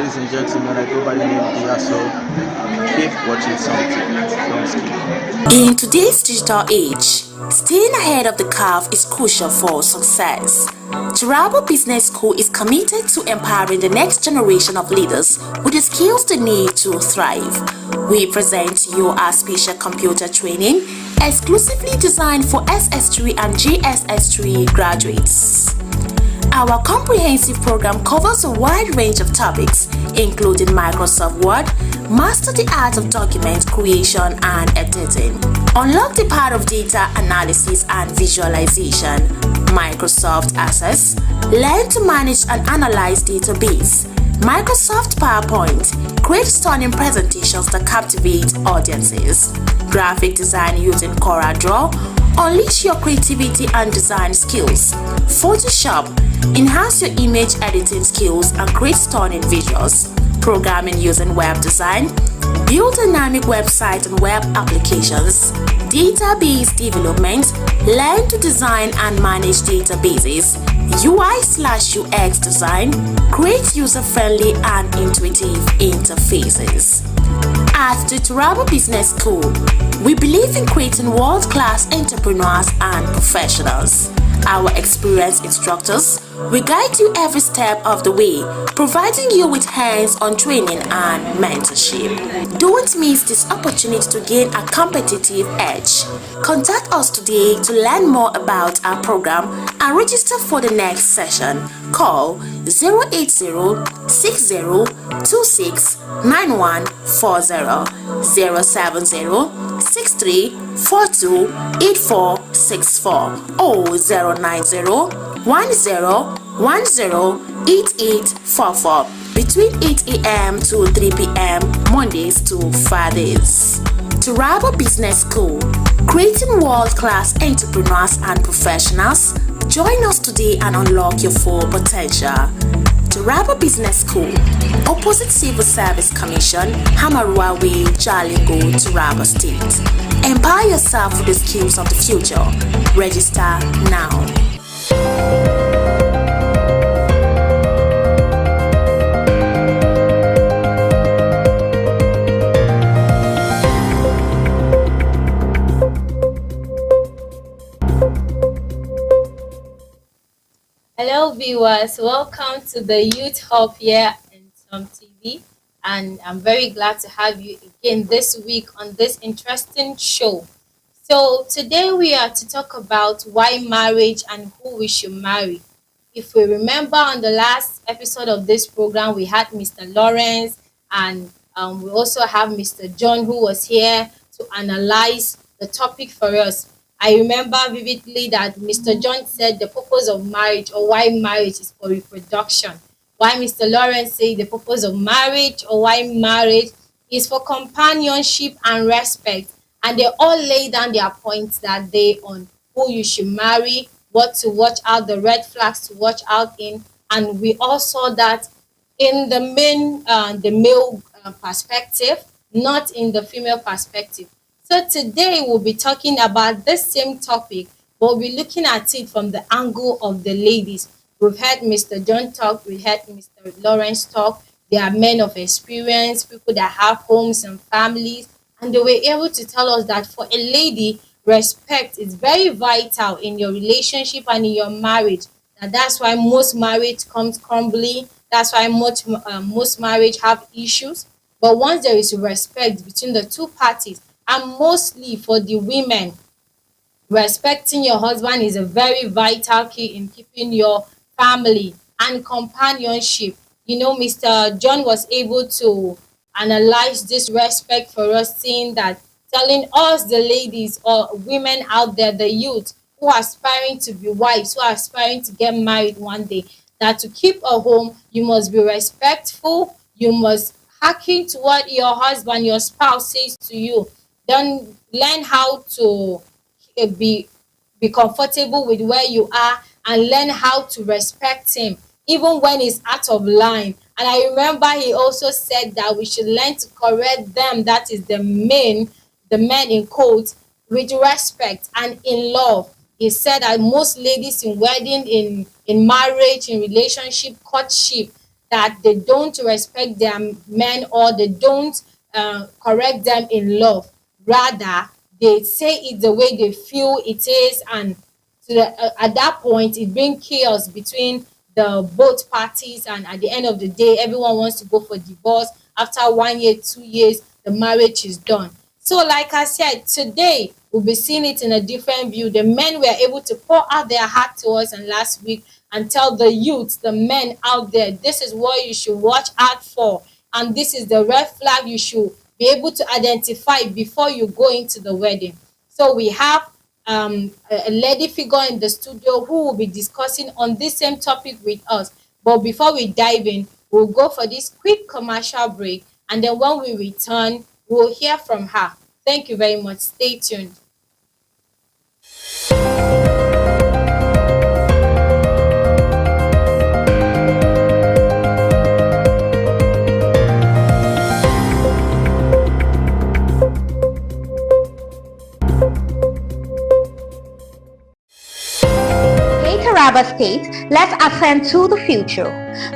ladies and gentlemen, I go by the name Diaso. Keep watching something. Don't skip. In today's digital age, staying ahead of the curve is crucial for success. Turabo Business School is committed to empowering the next generation of leaders with the skills they need to thrive. We present to you our special computer training exclusively designed for SS3 and JSS3 graduates. Our comprehensive program covers a wide range of topics, including Microsoft Word, master the art of document creation and editing, unlock the power of data analysis and visualization, Microsoft Access, learn to manage and analyze database, Microsoft PowerPoint, create stunning presentations that captivate audiences, graphic design using CorelDRAW, unleash your creativity and design skills, Photoshop, enhance your image editing skills and create stunning visuals, programming using web design, build dynamic website and web applications, database development, learn to design and manage databases, UI/UX design, create user-friendly and intuitive interfaces. At the Turabo Business School, we believe in creating world-class entrepreneurs and professionals. Our experienced instructors will guide you every step of the way, providing you with hands-on training and mentorship. Don't miss this opportunity to gain a competitive edge. Contact us today to learn more about our program and register for the next session. Call 080-6026-9140, 070-6342-8464 or 090-1010-8844 between 8 a.m. to 3 p.m. Mondays to Fridays. Turabo Business School, creating world-class entrepreneurs and professionals. Join us today and unlock your full potential. Turabo Business School, opposite Civil Service Commission, Hamarua Way, Jalingo, Turabo State. Empower yourself with the skills of the future. Register now. Hello viewers, welcome to the Youth Hub here in Tom TV, and I'm very glad to have you again this week on this interesting show. So today we are to talk about why marriage and who we should marry. If we remember, on the last episode of this program we had Mr. Lawrence, and we also have Mr. John, who was here to analyze the topic for us. I remember vividly that Mr. John said the purpose of marriage, or why marriage, is for reproduction. Why Mr. Lawrence said the purpose of marriage, or why marriage, is for companionship and respect. And they all lay down their points that day on who you should marry, what to watch out, the red flags to watch out in. And we all saw that in the male perspective, not in the female perspective. So today we'll be talking about this same topic, but we'll be looking at it from the angle of the ladies. We've heard Mr. John talk, we heard Mr. Lawrence talk. They are men of experience, people that have homes and families, and they were able to tell us that for a lady, respect is very vital in your relationship and in your marriage. And that's why most marriage comes crumbling. That's why most marriage have issues. But once there is respect between the two parties, and mostly for the women, respecting your husband is a very vital key in keeping your family and companionship. You know, Mr. John was able to analyze this respect for us, saying that, telling us, the ladies or women out there, the youth who are aspiring to be wives, who are aspiring to get married one day, that to keep a home, you must be respectful, you must hearken to what your husband, your spouse says to you. Then learn how to be comfortable with where you are, and learn how to respect him even when he's out of line. And I remember he also said that we should learn to correct them, that is the men in quotes, with respect and in love. He said that most ladies in wedding, in marriage, in relationship, courtship, that they don't respect their men, or they don't correct them in love. Rather, they say it the way they feel it is, and at that point it brings chaos between the both parties, and at the end of the day everyone wants to go for divorce. After 1 year, 2 years, the marriage is done. So like I said, today we'll be seeing it in a different view. The men were able to pour out their heart to us and last week, and tell the youth, the men out there, this is what you should watch out for, and this is the red flag you should be able to identify before you go into the wedding. So we have a lady figure in the studio who will be discussing on this same topic with us. But before we dive in, we'll go for this quick commercial break, and then when we return, we'll hear from her. Thank you very much. Stay tuned. Taraba State, let's ascend to the future.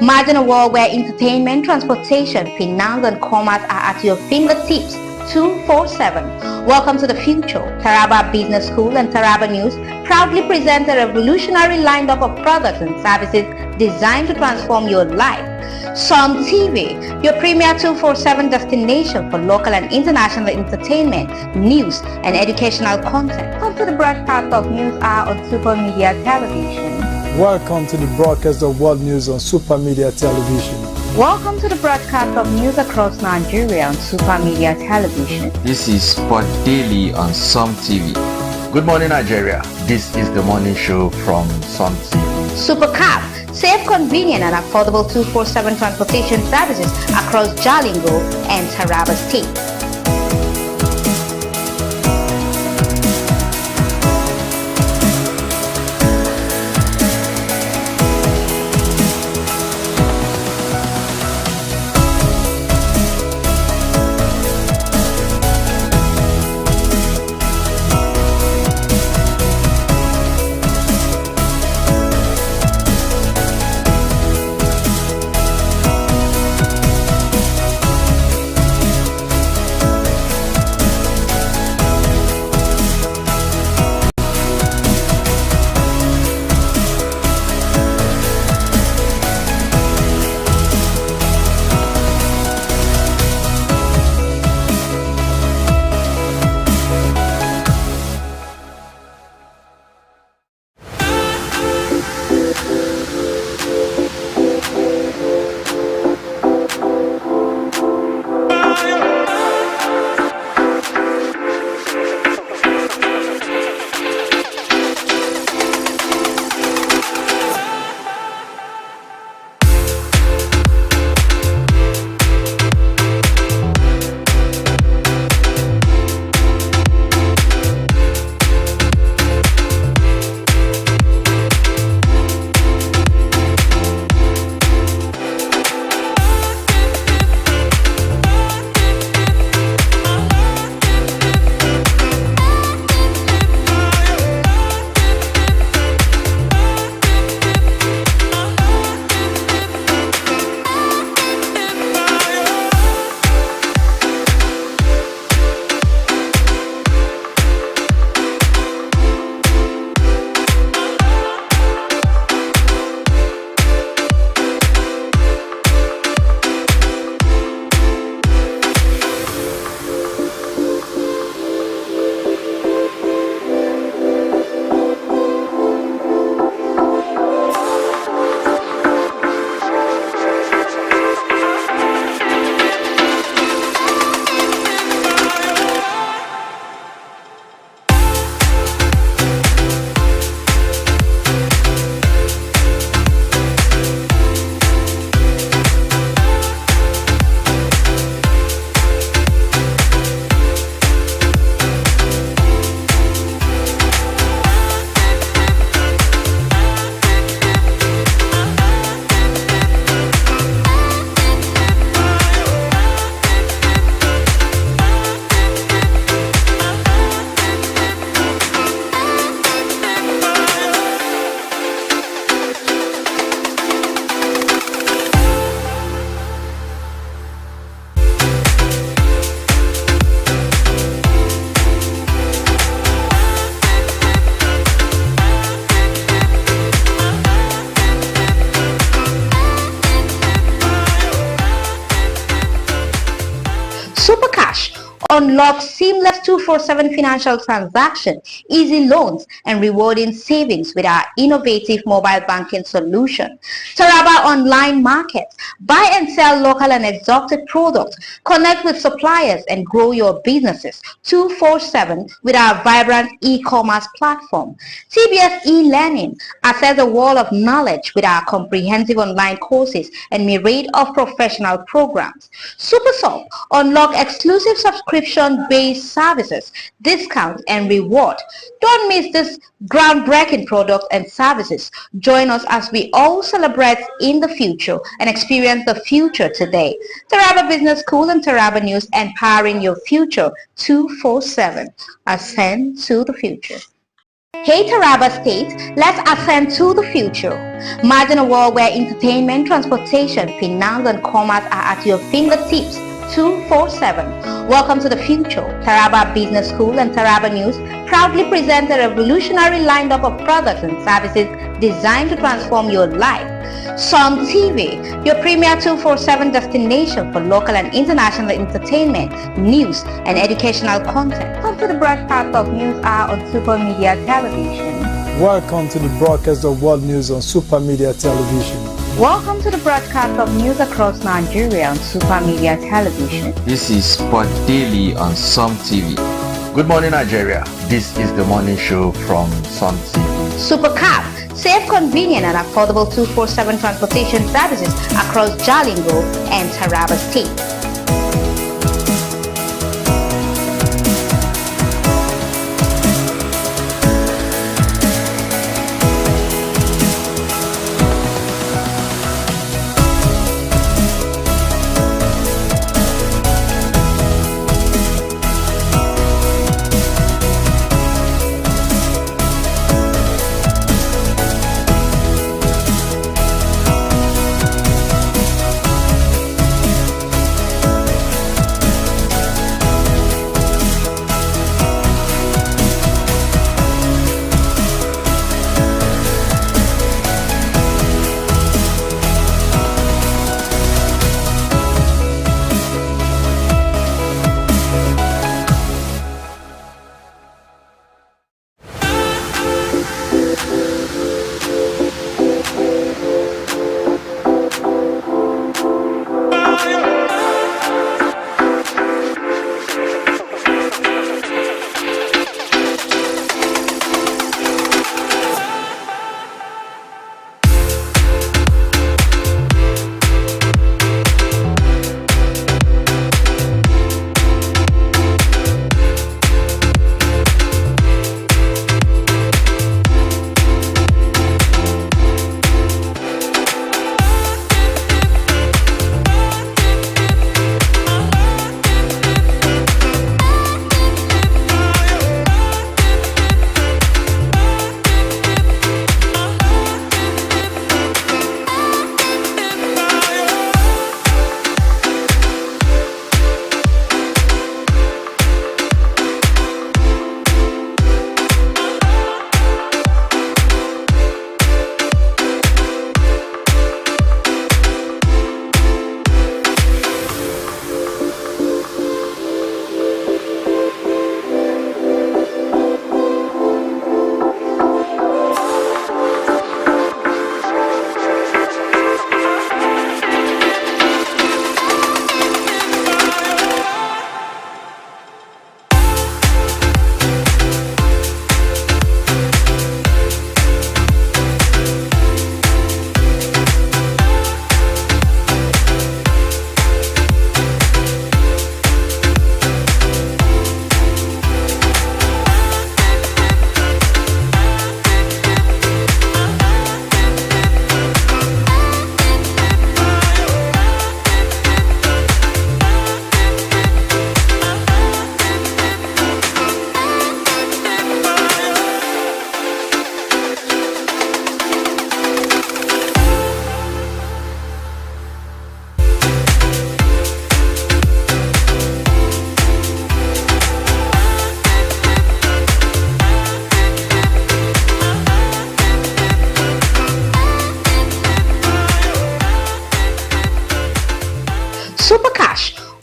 Imagine a world where entertainment, transportation, finance and commerce are at your fingertips 247. Welcome to the future. Taraba Business School and Taraba News proudly present a revolutionary lineup of products and services designed to transform your life. Som TV, your premier 247 destination for local and international entertainment, news, and educational content. Come to the broadcast of News Hour on Super Media Television. Welcome to the broadcast of World News on Super Media Television. Welcome to the broadcast of news across Nigeria on Super Media Television. This is Sport Daily on Som TV. Good morning, Nigeria. This is the morning show from Som TV. Supercab, safe, convenient and affordable 247 transportation services across Jalingo and Taraba State. unlock seamless 24/7 financial transaction, easy loans, and rewarding savings with our innovative mobile banking solution. Taraba Online Market. Buy and sell local and exotic products. Connect with suppliers and grow your businesses 24/7 with our vibrant e-commerce platform. TBS e-learning. Access a wall of knowledge with our comprehensive online courses and myriad of professional programs. SuperSub. Unlock exclusive subscription-based services, discounts, and reward. Don't miss this groundbreaking products and services. Join us as we all celebrate in the future and experience the future today. Taraba Business School and Taraba News, empowering your future 24/7. Ascend to the future. Hey Taraba State, let's ascend to the future. Imagine a world where entertainment, transportation, finance, and commerce are at your fingertips 24/7. Welcome to the future. Taraba Business School and Taraba News proudly present a revolutionary lineup of products and services designed to transform your life. Sun TV, your premier 24/7 destination for local and international entertainment, news, and educational content. Come to the broadcast of News Hour on Super Media Television. Welcome to the broadcast of World News on Super Media Television. Welcome to the broadcast of news across Nigeria on Super Media Television. This is Sport Daily on Sun TV. Good morning, Nigeria. This is the morning show from Sun TV. Supercab, safe, convenient, and affordable 24/7 transportation services across Jalingo and Taraba State.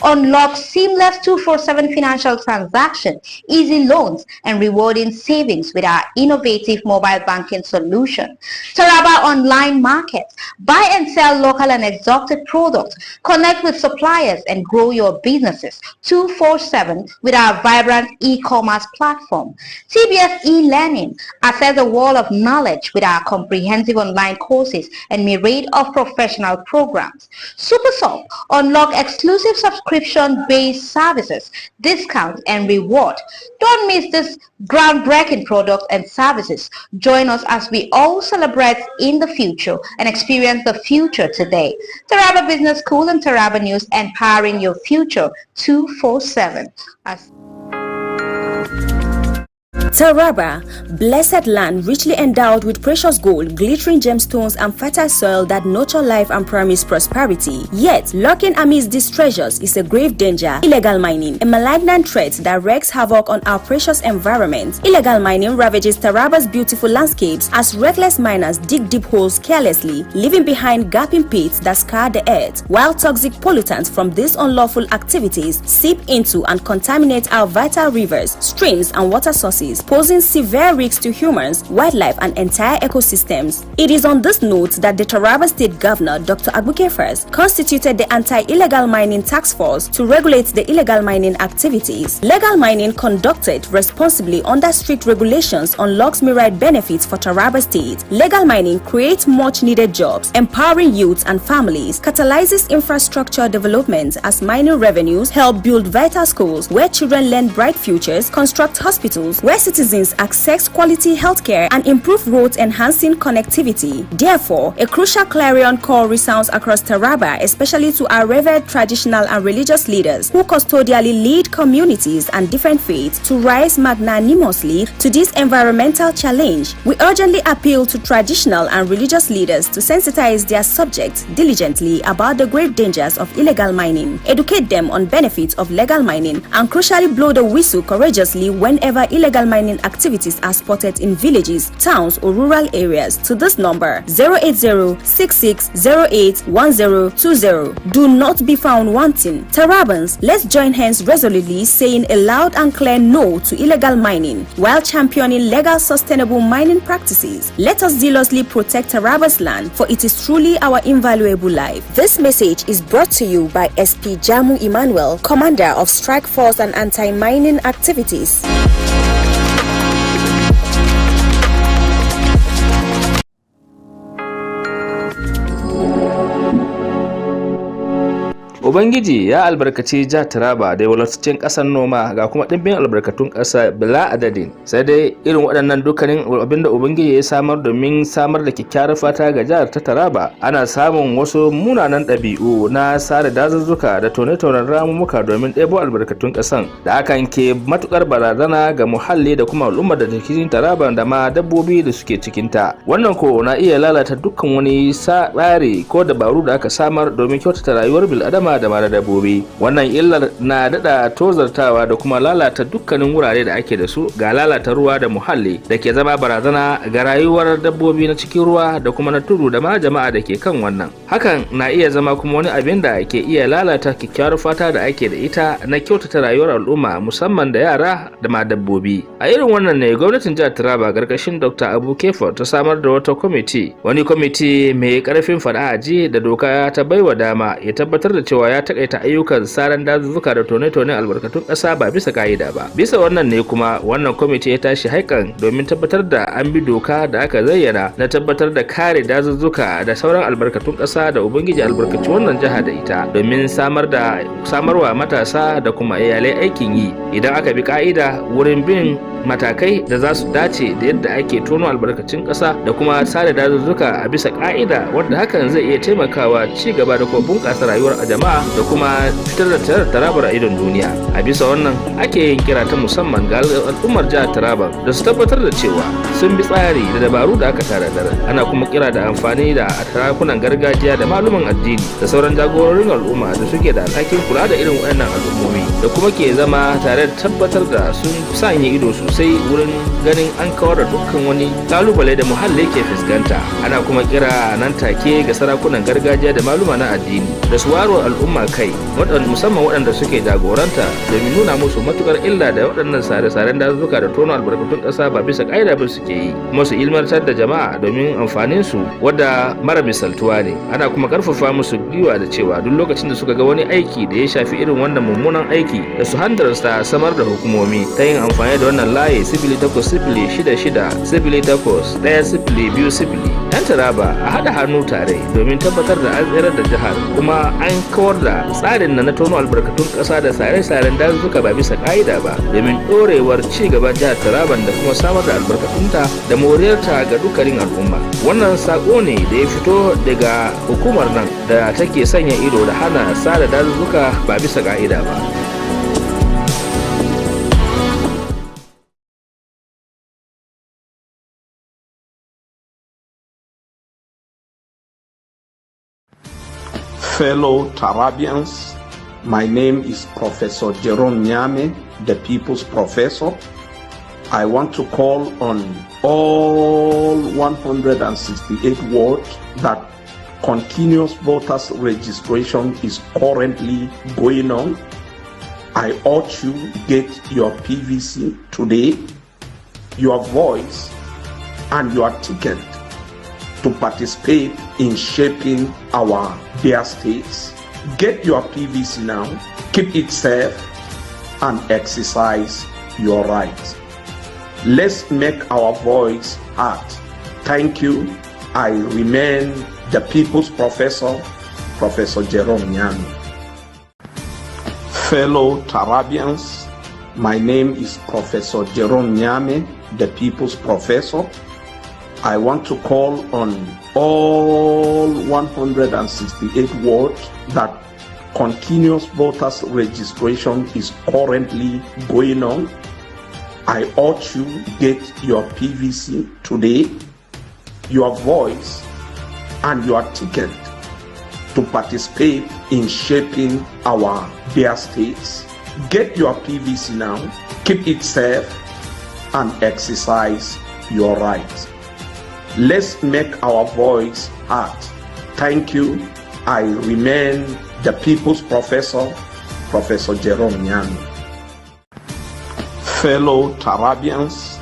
Unlock seamless 24/7 financial transactions, easy loans, and rewarding savings with our innovative mobile banking solution. Taraba Online Markets. Buy and sell local and exotic products. Connect with suppliers and grow your businesses 24/7 with our vibrant e-commerce platform. TBS e-learning. Access a wall of knowledge with our comprehensive online courses and myriad of professional programs. SuperSoft. Unlock exclusive subscription-based services, discounts, and reward. Don't miss this groundbreaking product and services. Join us as we all celebrate in the future and experience the future today. Taraba Business School and Taraba News, empowering your future 24/7. Taraba, blessed land richly endowed with precious gold, glittering gemstones and fertile soil that nurture life and promise prosperity. Yet, lurking amidst these treasures is a grave danger: illegal mining, a malignant threat that wreaks havoc on our precious environment. Illegal mining ravages Taraba's beautiful landscapes as reckless miners dig deep holes carelessly, leaving behind gaping pits that scar the earth, while toxic pollutants from these unlawful activities seep into and contaminate our vital rivers, streams, and water sources, posing severe risks to humans, wildlife, and entire ecosystems. It is on this note that the Taraba State Governor, Dr. Agbuke First, constituted the Anti-Illegal Mining Task Force to regulate the illegal mining activities. Legal mining conducted responsibly under strict regulations unlocks myriad benefits for Taraba State. Legal mining creates much-needed jobs, empowering youths and families, catalyzes infrastructure development as mining revenues help build vital schools where children learn bright futures, construct hospitals where citizens access quality healthcare, and improve roads, enhancing connectivity. Therefore, a crucial clarion call resounds across Taraba, especially to our revered traditional and religious leaders who custodially lead communities and different faiths to rise magnanimously to this environmental challenge. We urgently appeal to traditional and religious leaders to sensitize their subjects diligently about the grave dangers of illegal mining, educate them on benefits of legal mining, and crucially blow the whistle courageously whenever illegal mining activities are spotted in villages, towns, or rural areas to this number 080-6608-1020. Do not be found wanting. Tarabans, let's join hands resolutely saying a loud and clear no to illegal mining while championing legal sustainable mining practices. Let us zealously protect Taraba's land, for it is truly our invaluable life. This message is brought to you by SP Jamu Emmanuel, Commander of Strike Force and Anti-Mining Activities. Ubangiji ya albarkaci jihar Taraba da walwataccen ƙasar noma ga kuma ɗimbin albarkatun ƙasa bila adadin. Sai dai irin waɗannan dukkanin abinda Ubangiji ya samar domin samar da kyakkyawar fata ga jihar ta Taraba, ana samun wasu munanan ɗabi'u na sare dazuzzuka da tone-tonen ramumuka domin ɗebo albarkatun ƙasan, da hakan ke matukar barazana ga muhalli da kuma al'ummar da cikin Taraba da ma dabbobi da suke cikin ta. Wannan ko na iya lalata dukkan wani tsari ko dabaru da aka samar domin kyautata rayuwar bil'adama da mara dabbobi. Wannan illar na dada tozartawa da kuma lalata dukkanin wurare da ake da su, ga lalata ruwa da muhalli da ke zama barazana ga rayuwar dabbobi na cikin ruwa da kuma na tudu da ma jama'a da ke kan wannan. Hakan na iya zama kuma wani abin da ke iya lalata kyakkyawar fata da ake da ita na kyautata rayuwar al'umma, musamman da yara da ma dabbobi. A irin wannan ne gwamnatin jihar Taraba gargashin Dr. Agbuke First ta samar da wata wani kwamiti mai karfin fada aji da doka ta baiwa dama ya tabbatar da cewa ya takaita ayyukan saran dazuzzuka da tone-tone albarkatun ƙasa ba bisa ka'ida ba. Bisa wannan ne kuma wannan kwamiti ya tashi haikan domin tabbatar da an bi doka da aka zayyana na tabbatar da kare dazuzzuka da sauran albarkatun ƙasa da ubangiji albarkaci wannan jiha da ita, domin samarwa matasa da kuma iyalai aikin yi idan aka bi ka'ida wurin bin matakai da za su dace da yadda ake tono albarkacin ƙasa da kuma sare dazuzzuka a bisa ka'ida, wanda hakan zai iya taimakawa ci gaba da kuma bunƙasa rayuwar jama'a da kuma fitar da Tarabar a idon duniya. A bisa wannan ake yin kira ta musamman ga al'ummar jihar Taraba da su tabbatar da cewa sun bi tsari da dabaru da aka tanadar. Ana kuma kira da amfani da sarakunan gargajiya da maluman addini da sauran jagororin al'umma da suke da alhakin kula da irin waɗannan al'ummomi da kuma ke zama tare da tabbatar da sun sanya ido sosai wurin ganin an kawar da dukkan wani kalubale da muhalli ke fuskanta. Ana kuma kira nan take ga sarakunan gargajiya da maluma na addini da su waro al'umma kai, musamman waɗanda suke jagoranta, domin nuna musu matukar illa da waɗannan sare-saren dazuzzuka da tono albarkatun ƙasa ba bisa ƙa'ida ba suke yi, kuma su ilmantar da jama'a domin amfanin su wadda mara misaltuwa ne. Ana kuma karfafa musu gwiwa da cewa duk lokacin da suka ga wani aiki da ya shafi irin wannan mummunan aiki da su handarsa samar da hukumomi ta yin amfani da wannan layi 080660181020. Yan Taraba a haɗa hannu tare domin tabbatar da an tsirar da jihar, kuma an kawar da tsarin na tono albarkatun ƙasa da sare-saren dazuzzuka ba bisa ƙa'ida ba, domin ɗorewar ci gaban jihar Taraban da kuma samar da albarkatunta da moriyarta ga dukkanin al'umma. Wannan sako ne da ya fito daga hukumar nan da take sanya ido da hana sare dazuzzuka ba bisa ƙa'ida ba. Fellow Tarabians, my name is Professor Jerome Nyame, the People's Professor. I want to call on all 168 wards that continuous voters registration is currently going on. I urge you to get your PVC today, your voice and your ticket to participate in shaping our dear states. Get your PVC now, keep it safe, and exercise your rights. Let's make our voice heard. Thank you. I remain the People's Professor, Professor Jerome Nyame. Fellow Tarabians, my name is Professor Jerome Nyame, the People's Professor. I want to call on all 168 wards that continuous voters registration is currently going on. I urge you to get your PVC today, your voice and your ticket to participate in shaping our dear states. Get your PVC now, keep it safe, and exercise your rights. Let's make our voice heard. Thank you. I remain the People's Professor, Professor Jerome Nyame. Fellow Tarabians,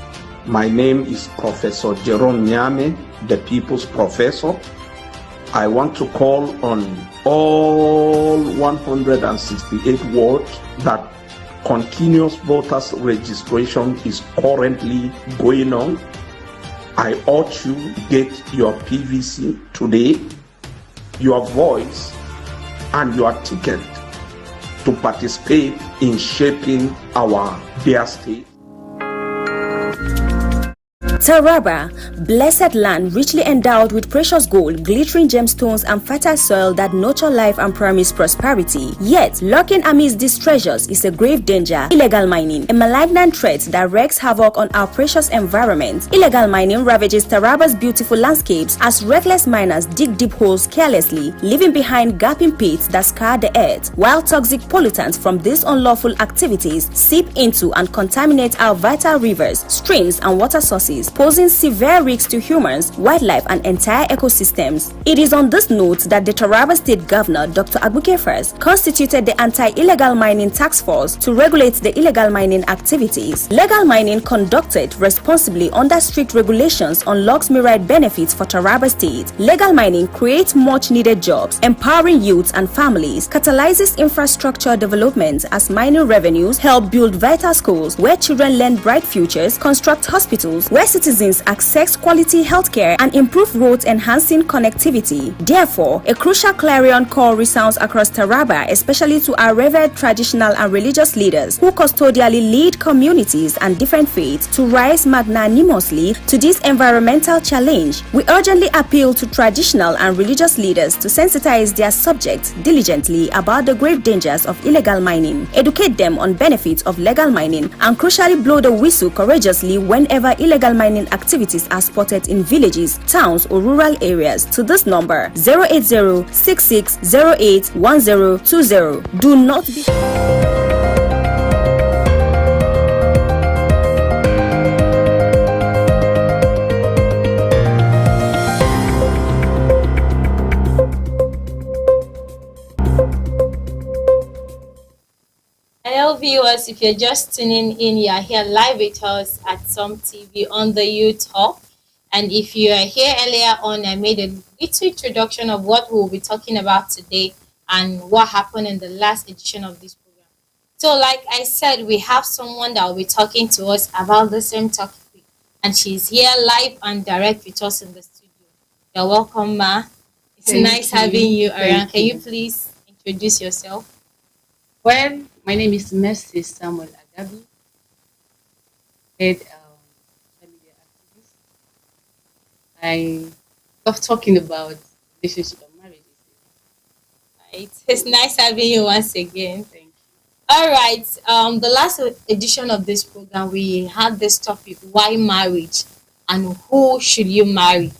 my name is Professor Jerome Nyame, the People's Professor. I want to call on all 168 wards that continuous voters registration is currently going on. I urge you to get your PVC today, your voice and your ticket to participate in shaping our dear state. Taraba, blessed land richly endowed with precious gold, glittering gemstones and fertile soil that nurture life and promise prosperity. Yet, lurking amidst these treasures is a grave danger: illegal mining, a malignant threat that wreaks havoc on our precious environment. Illegal mining ravages Taraba's beautiful landscapes as reckless miners dig deep holes carelessly, leaving behind gaping pits that scar the earth, while toxic pollutants from these unlawful activities seep into and contaminate our vital rivers, streams and water sources, posing severe risks to humans, wildlife and entire ecosystems. It is on this note that the Taraba State Governor, Dr. Agbuke First, constituted the Anti-Illegal Mining Task Force to regulate the illegal mining activities. Legal mining conducted responsibly under strict regulations unlocks myriad benefits for Taraba State. Legal mining creates much needed jobs, empowering youths and families, catalyzes infrastructure development as mining revenues help build vital schools where children learn bright futures, construct hospitals where citizens access quality healthcare, and improve roads, enhancing connectivity. Therefore, a crucial clarion call resounds across Taraba, especially to our revered traditional and religious leaders who custodially lead communities and different faiths to rise magnanimously to this environmental challenge. We urgently appeal to traditional and religious leaders to sensitize their subjects diligently about the grave dangers of illegal mining, educate them on benefits of legal mining, and crucially blow the whistle courageously whenever illegal mining activities are spotted in villages, towns or rural areas to this number 080-6608-1020. Do not be Hello viewers, if you're just tuning in, you are here live with us at Some TV on the Youth Hub. And if you are here earlier on, I made a little introduction of what we'll be talking about today and what happened in the last edition of this program. So like I said, we have someone that will be talking to us about the same topic, and she's here live and direct with us in the studio. You're welcome, Ma. It's nice having you around. Can you please introduce yourself? Well, my name is Mercy Samuel Agabi, head media activist. I love talking about relationship and marriage. Right. It's nice having you once again. Thank you. All right. The last edition of this program, we had this topic: why marriage, and who should you marry?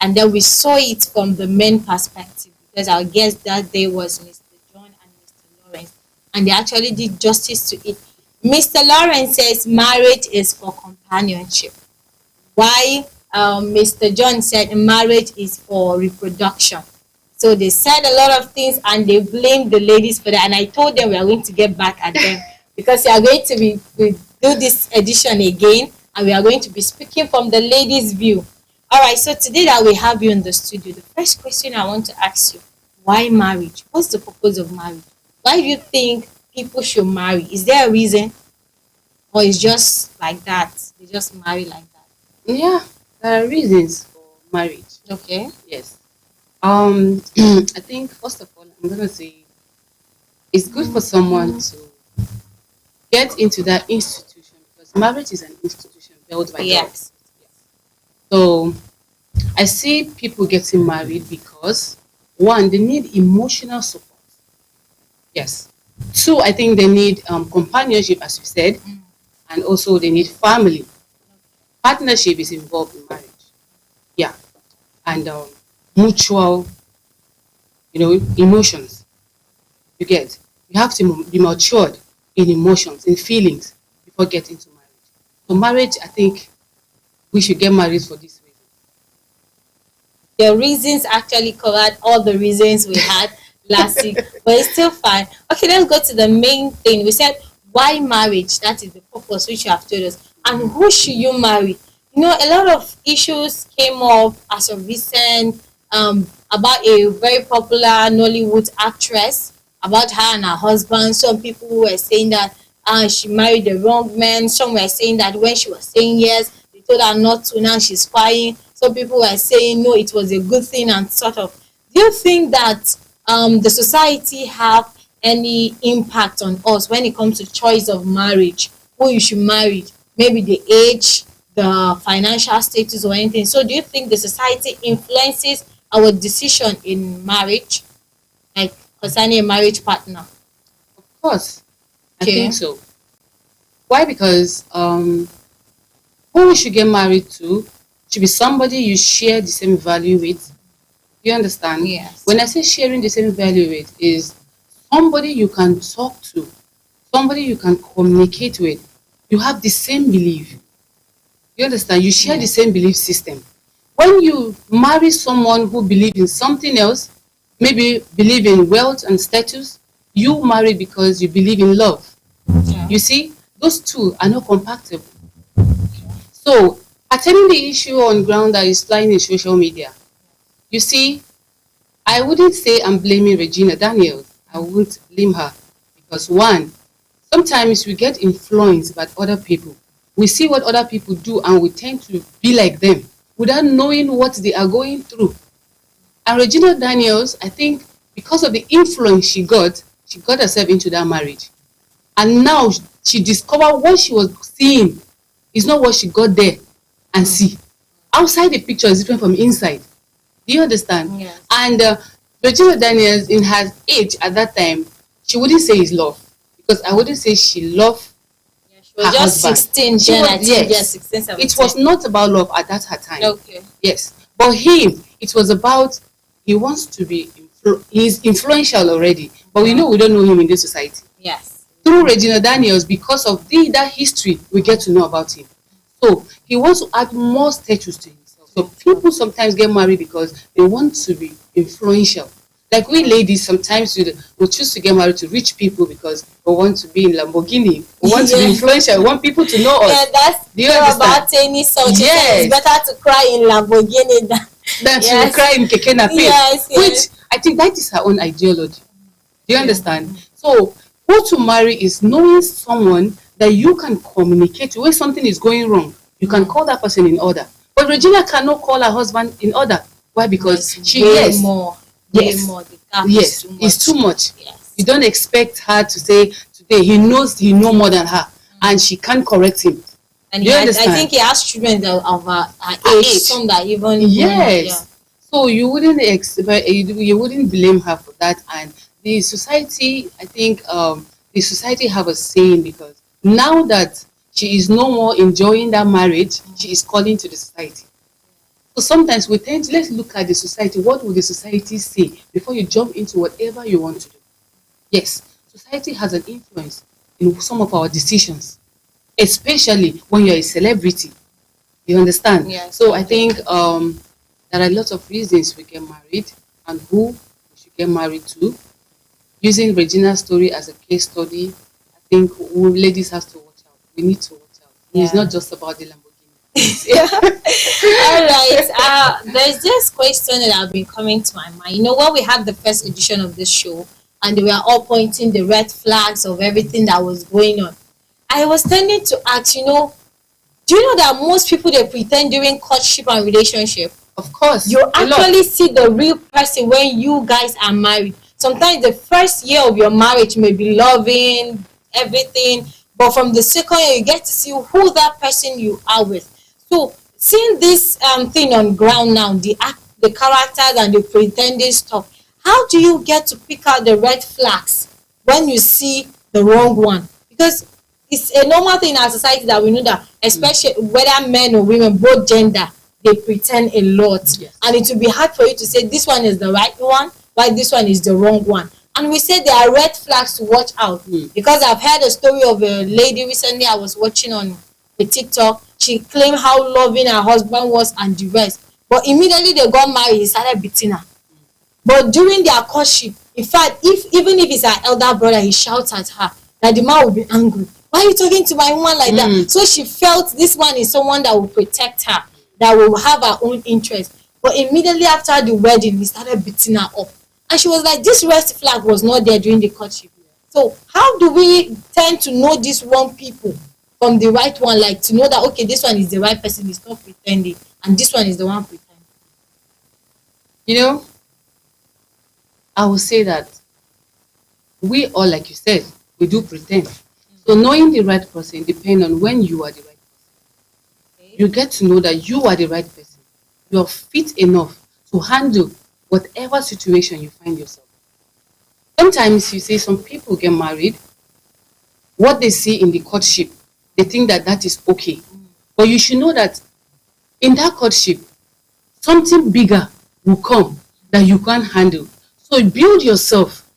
And then we saw it from the men perspective, because our guest that day was Mr. John and Mr. Lawrence, and they actually did justice to it. Mr. Lawrence says marriage is for companionship, while Mr. John said marriage is for reproduction. So they said a lot of things and they blamed the ladies for that. And I told them we are going to get back at them because we are going to do this edition again, and we are going to be speaking from the ladies' view. All right, so today that we have you in the studio, the first question I want to ask you: why marriage? What's the purpose of marriage? Why do you think people should marry? Is there a reason, or it's just like that? They just marry like that? Yeah, there are reasons for marriage. Okay. Yes. I think first of all, I'm gonna say it's good for someone to get into that institution, because marriage is an institution built by God. Yes. So I see people getting married because, one, they need emotional support. Yes. Two, I think they need companionship, as you said, and also they need family. Partnership is involved in marriage. Yeah. And mutual, emotions. You get. You have to be matured in emotions, in feelings, before getting to marriage. So marriage, I think we should get married for this reason. The reasons actually covered all the reasons we had last week, but it's still fine. Okay, let's go to the main thing. We said why marriage? That is the purpose which you have told us. And who should you marry? A lot of issues came up as of recent about a very popular Nollywood actress, about her and her husband. Some people were saying that she married the wrong man. Some were saying that when she was saying yes, they told her not to, now she's crying. Some people were saying no, it was a good thing, and sort of. Do you think that the society have any impact on us when it comes to choice of marriage, who you should marry, maybe the age, the financial status, or anything? So do you think the society influences our decision in marriage, like concerning a marriage partner? Of course, I think so. Why? Because who we should get married to should be somebody you share the same value with. You understand? Yes. When I say sharing the same value with, is somebody you can talk to, somebody you can communicate with. You have the same belief. You understand? You share the same belief system. When you marry someone who believes in something else, maybe believe in wealth and status, you marry because you believe in love. Yeah. You see, those two are not compatible. So, attending the issue on ground that is flying in social media, you see, I wouldn't say I'm blaming Regina Daniels. I wouldn't blame her. Because one, sometimes we get influenced by other people. We see what other people do and we tend to be like them without knowing what they are going through. And Regina Daniels, I think, because of the influence she got herself into that marriage. And now she discovered what she was seeing is not what she got there and see. Outside the picture is different from inside. Do you understand? Yes. And Regina Daniels, in her age at that time, she wouldn't say it's love. Because I wouldn't say she loved She was just husband. 16, She then was- I think yes. 16, 17. It was not about love at that her time. Okay. Yes. But him, it was about, he wants to be, he's influential already. But we know we don't know him in this society. Yes. Through Regina Daniels, because of that history, we get to know about him. So he wants to add more status to himself. So people sometimes get married because they want to be influential. Like we ladies, sometimes we choose to get married to rich people because we want to be in Lamborghini, we want to be influential, we want people to know us. Yeah, that's Do you understand? About any sort. Yes. It's better to cry in Lamborghini than to cry in Keke Napep. Yes, Which I think that is her own ideology. Do you understand? So who to marry is knowing someone that you can communicate when something is going wrong. You can call that person in order. But Regina cannot call her husband in order. Why? Because she way more. Way more. The gap is too much. It's too much. Yes. You don't expect her to say today he knows more than her, and she can't correct him. And I think he has children of her age, some that even So you wouldn't expect, you wouldn't blame her for that. And the society, I think, the society have a saying, because now that she is no more enjoying that marriage, she is calling to the society. So sometimes we tend to, let's look at the society. What will the society say before you jump into whatever you want to do? Yes, society has an influence in some of our decisions, especially when you're a celebrity. You understand? Yes. So I think there are a lot of reasons we get married and who we should get married to. Using Regina's story as a case study, I think ladies have to watch out. We need to watch out. It's not just about the Lamborghini. All right. There's this question that have been coming to my mind. You know, when we had the first edition of this show, and they were all pointing the red flags of everything that was going on, I was tending to ask, do you know that most people, they pretend during courtship and relationship? Of course. You actually see the real person when you guys are married. Sometimes the first year of your marriage may be loving, everything, but from the second year, you get to see who that person you are with. So seeing this thing on ground now, the characters and the pretending stuff, how do you get to pick out the red flags when you see the wrong one? Because it's a normal thing in our society that we know that, especially whether men or women, both gender, they pretend a lot. Yes. And it will be hard for you to say this one is the right one, while this one is the wrong one. And we say there are red flags to watch out. Because I've heard a story of a lady recently I was watching on a TikTok. She claimed how loving her husband was and the rest. But immediately they got married, he started beating her. But during their courtship, in fact, even if it's her elder brother, he shouts at her, that the man will be angry. Why are you talking to my woman like that? So she felt this man is someone that will protect her, that will have her own interest. But immediately after the wedding, he started beating her up. And she was like, this red flag was not there during the courtship. So how do we tend to know these wrong people from the right one? Like to know that, okay, this one is the right person, he's not pretending, and this one is the one pretending. I will say that we all, like you said, we do pretend. So knowing the right person depends on when you are the right person. You get to know that you are the right person. You are fit enough to handle whatever situation you find yourself. Sometimes you see some people get married, what they see in the courtship, they think that that is okay. But you should know that in that courtship, something bigger will come that you can't handle. So build yourself.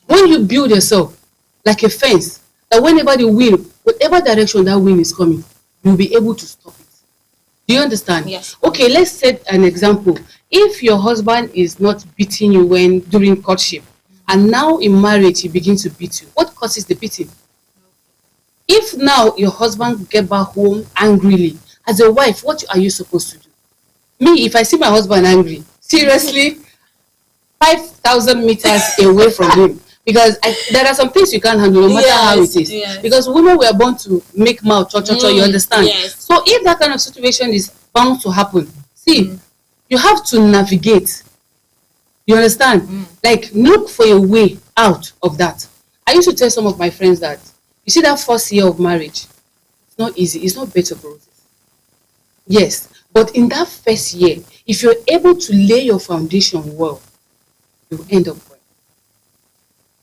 When you build yourself like a fence, that whenever the wind, whatever direction that wind is coming, you'll be able to stop it. Do you understand? Yes. Okay, let's set an example. If your husband is not beating you during courtship, and now in marriage he begins to beat you, what causes the beating? If now your husband get back home angrily, as a wife, what are you supposed to do? Me, if I see my husband angry, seriously, 5,000 meters away from him, because there are some things you can't handle no matter how it is. Yes. Because women were born to make mouth, you understand? Yes. So if that kind of situation is bound to happen, see, you have to navigate. You understand? Like, look for a way out of that. I used to tell some of my friends that, you see that first year of marriage, it's not easy. It's not bed of roses. Yes, but in that first year, if you're able to lay your foundation well, you'll end up well.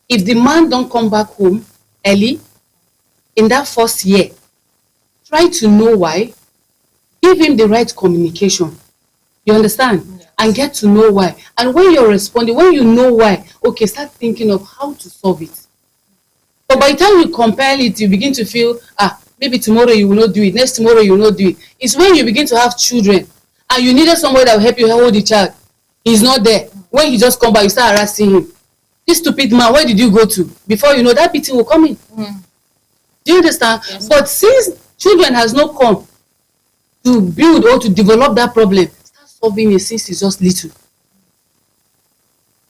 If the man don't come back home early, in that first year, try to know why. Give him the right communication. You understand? Yes. And get to know why. And when you're responding, when you know why, okay, start thinking of how to solve it. But by the time you compare it, you begin to feel, maybe tomorrow you will not do it, next tomorrow you will not do it. It's when you begin to have children and you needed somebody that will help you hold the child. He's not there. when he just come back, you start harassing him. This stupid man, where did you go to? Before you know, that beating will come in. Do you understand? Yes. But since children has not come to build or to develop that problem, start solving it since it's just little.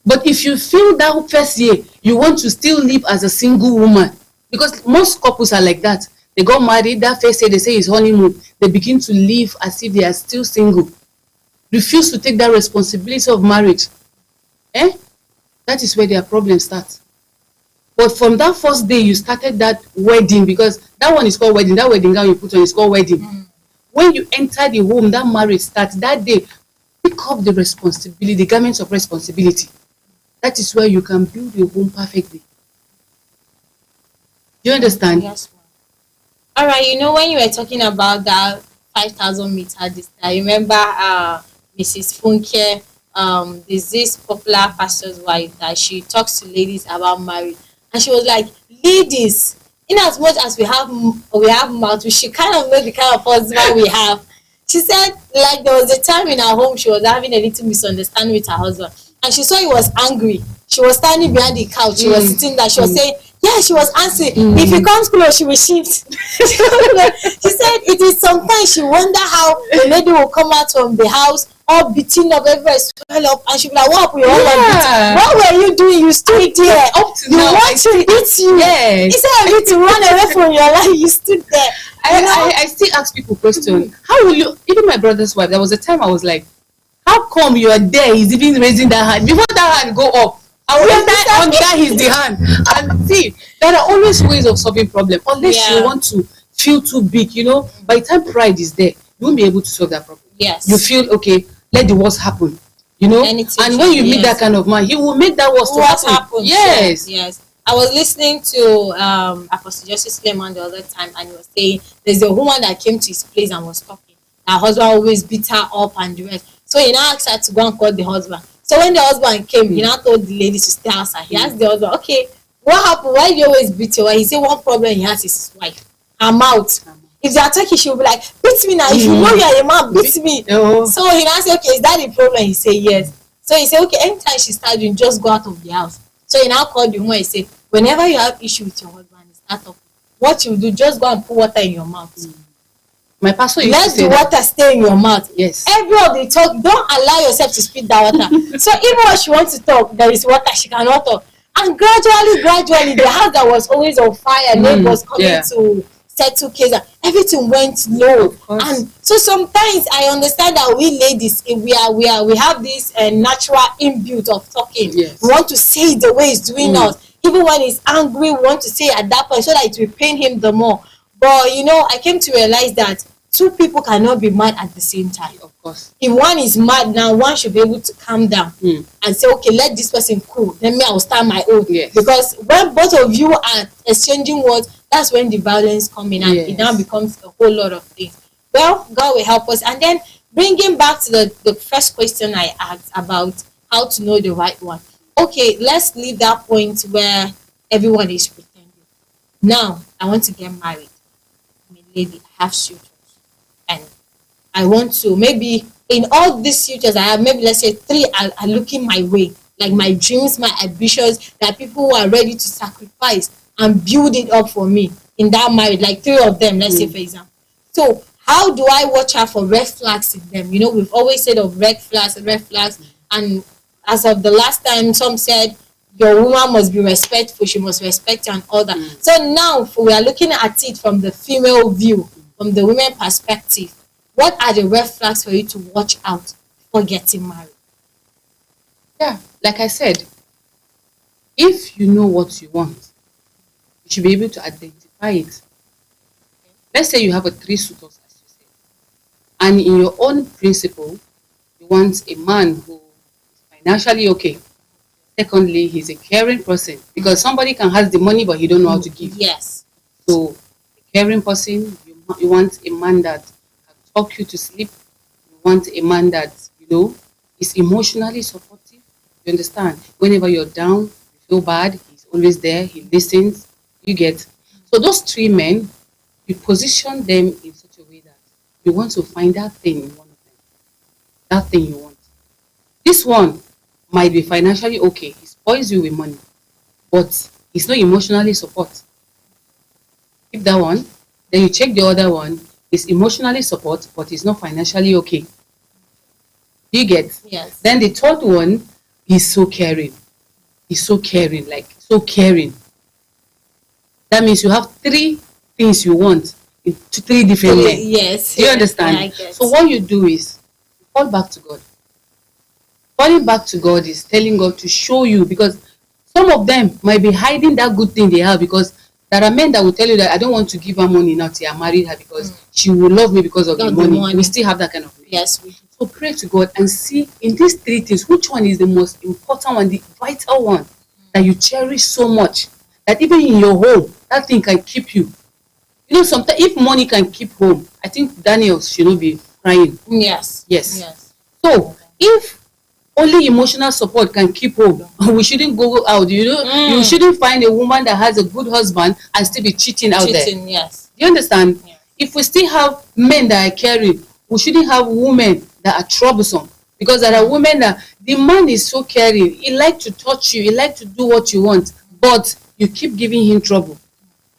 But if you feel that first year you want to still live as a single woman, because most couples are like that. They got married, that first year they say it's honeymoon. They begin to live as if they are still single. Refuse to take that responsibility of marriage. That is where their problem starts. But from that first day you started that wedding, because that one is called wedding, that wedding gown you put on is called wedding. When you enter the home, that marriage starts. That day, pick up the responsibility, the garments of responsibility. That is where you can build your home perfectly. Do you understand? Yes, ma'am. All right, you know, when you were talking about that 5,000 meter distance, I remember Mrs. Funke, there's this popular pastor's wife that she talks to ladies about marriage, and she was like, ladies, in as much as we have mouth, we should kind of know the kind of husband we have. She said, like, there was a time in her home she was having a little misunderstanding with her husband, and she saw he was angry. She was standing behind the couch. She was sitting there. She was saying, yeah, she was answering. If he comes close, she will shift. She said it is sometimes she wonder how the lady will come out from the house all beating up, everywhere swell up, and she'll be like, what happened? What were you doing? You stood there. Up to You now, want to beat you. Yes. Instead of you to run away from your life, you stood there. I still ask people question. How will you, even my brother's wife, there was a time I was like, how come you are there? He's even raising that hand. Before that hand go up, I will under his the hand. And see, there are always ways of solving problems. Unless you want to feel too big, you know, by the time pride is there, you won't be able to solve that problem. Yes. You feel, okay, let the worst happen. You know? And when you meet that kind of man, he will make that worst happen. Yes. Yes. I was listening to Apostle Justice Suleiman the other time, and he was saying there's a woman that came to his place and was talking. Her husband always beat her up and the rest. So he now asked her to go and call the husband. So when the husband came, he now told the lady to stay outside. He asked the husband, okay, what happened? Why do you always beat your wife? He said one problem he has is his wife. Her mouth. If they are talking, she will be like, beat me now. If you know you are a man, beat me. So he now said, okay, is that the problem? He said, yes. So he said, okay, anytime she starts doing, just go out of the house. So he now called the woman and said, whenever you have issue with your husband, start up. What you do, just go and put water in your mouth. My pastor used let to say the water stay in your mouth. Yes. Every of the talk, don't allow yourself to spit that water. So even when she wants to talk, there is water, she cannot talk. And gradually, the house that was always on fire, neighbors coming to settle case, everything went low. And so sometimes I understand that we ladies, we have this natural inbuilt of talking. Yes. We want to say it the way it's doing us. Even when he's angry, we want to say it at that point so that it will pain him the more. But you know, I came to realize that two people cannot be mad at the same time. Of course. If one is mad now, one should be able to calm down and say, okay, let this person cool. Then me, I'll start my own. Yes. Because when both of you are exchanging words, that's when the violence comes in, and it now becomes a whole lot of things. Well, God will help us. And then bringing back to the first question I asked about how to know the right one. Okay, let's leave that point where everyone is pretending. Now, I want to get married. I'm a lady, I have suitors. And I want to, maybe in all these suitors I have, maybe let's say 3 are looking my way. Like my dreams, my ambitions, that people who are ready to sacrifice and build it up for me in that marriage, like 3 of them, let's say for example. So how do I watch out for red flags in them? You know, we've always said of red flags, and as of the last time, some said your woman must be respectful, she must respect you and all that. So now we are looking at it from the female view, from the women perspective. What are the red flags for you to watch out before getting married? Yeah, like I said, if you know what you want, you should be able to identify it. Let's say you have 3 suitors, as you said, and in your own principle, you want a man who is financially okay. Secondly, he's a caring person, because somebody can have the money but he don't know how to give. Yes. So, a caring person, you want a man that can talk you to sleep. You want a man that, you know, is emotionally supportive. You understand? Whenever you're down, you feel bad, he's always there, he listens, you get. So those 3 men, you position them in such a way that you want to find that thing in one of them. That thing you want. This one might be financially okay. He spoils you with money, but he's not emotionally support. Keep that one. Then you check the other one. He's emotionally support, but he's not financially okay. You get? Yes. Then the third one, he's so caring. He's so caring, like so caring. That means you have three things you want in three different men. Yes. Do you understand? I get. So what you do is fall back to God. Falling back to God is telling God to show you, because some of them might be hiding that good thing they have, because there are men that will tell you that I don't want to give her money now till I married her because she will love me because of the money. We still have that kind of money. Yes, we do. So pray to God and see in these three things, which one is the most important one, the vital one that you cherish so much, that even in your home, that thing can keep you. You know, sometimes if money can keep home, I think Daniel should not be crying. Yes. Yes. Yes. So if only emotional support can keep home, we shouldn't go out. You know, you shouldn't find a woman that has a good husband and still be cheating out there. Yes. Do you understand? Yeah. If we still have men that are caring, we shouldn't have women that are troublesome, because there are women that the man is so caring, he like to touch you, he like to do what you want, but you keep giving him trouble.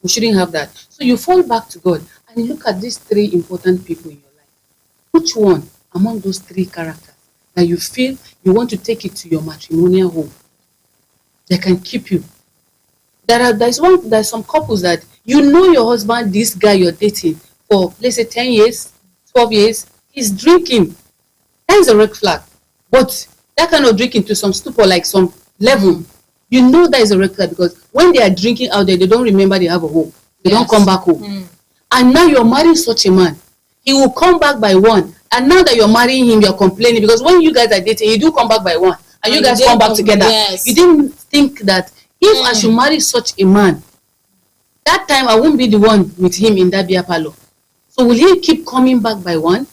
We shouldn't have that. So you fall back to God and look at these three important people in your life. Which one among those three characters that you feel you want to take it to your matrimonial home that can keep you? There's some couples that you know your husband, this guy you're dating for, let's say 10 years, 12 years, he's drinking. That is a red flag. But that kind of drinking to some stupor, like some level, you know that is a red flag, because when they are drinking out there, they don't remember they have a home. They don't come back home. And now you're marrying such a man. He will come back by one. And now that you're marrying him, you're complaining, because when you guys are dating, you do come back by one. And you guys come back together. Yes. You didn't think that if I should marry such a man, that time I won't be the one with him in that beer parlor. So will he keep coming back by one?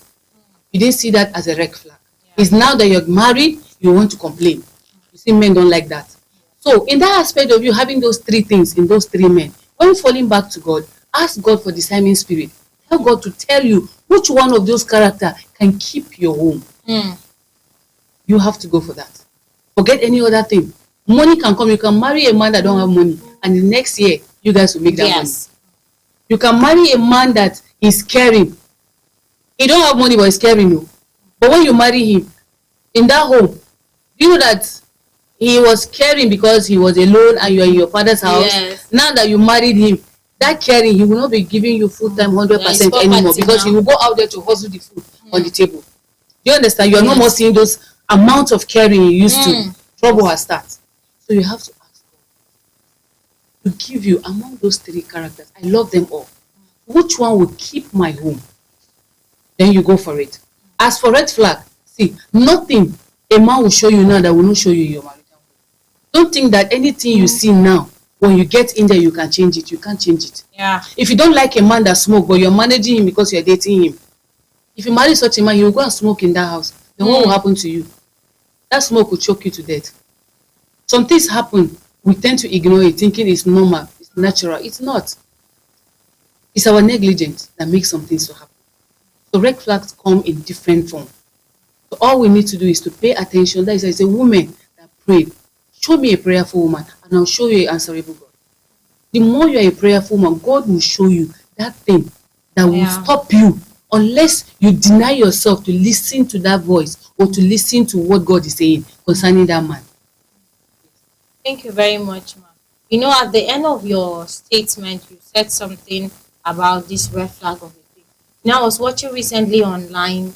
You didn't see that as a red flag. It's now that you're married, you want to complain. You see, men don't like that. So in that aspect of you having those three things in those three men, when falling back to God, ask God for discerning spirit. Tell God to tell you which one of those characters can keep your home. You have to go for that. Forget any other thing. Money can come. You can marry a man that don't have money, and the next year you guys will make that money. You can marry a man that is caring. He don't have money, but he's caring you. But when you marry him in that home, you know that he was caring because he was alone and you're in your father's house. Yes. Now that you married him, that caring, he will not be giving you full time 100% anymore, because he will go out there to hustle the food on the table. Do you understand? You are no more seeing those amounts of caring you used to. Trouble has started. So you have to ask God to give you among those three characters. I love them all. Which one will keep my home? Then you go for it. As for red flag, see, nothing a man will show you now that will not show you your marital home. Don't think that anything you see now, when you get in there, you can change it. You can't change it. Yeah. If you don't like a man that smoke, but you're managing him because you're dating him, if you marry such a man, you will go and smoke in that house. Then what will happen to you? That smoke will choke you to death. Some things happen. We tend to ignore it, thinking it's normal, it's natural. It's not. It's our negligence that makes some things to happen. So red flags come in different form. So all we need to do is to pay attention. That is, as a woman that prayed, show me a prayerful woman, and I'll show you an answerable God. The more you are a prayerful woman, God will show you that thing that will stop you, unless you deny yourself to listen to that voice or to listen to what God is saying concerning that man. Thank you very much, ma'am. You know, at the end of your statement, you said something about this red flag of a thing. Now, I was watching recently online.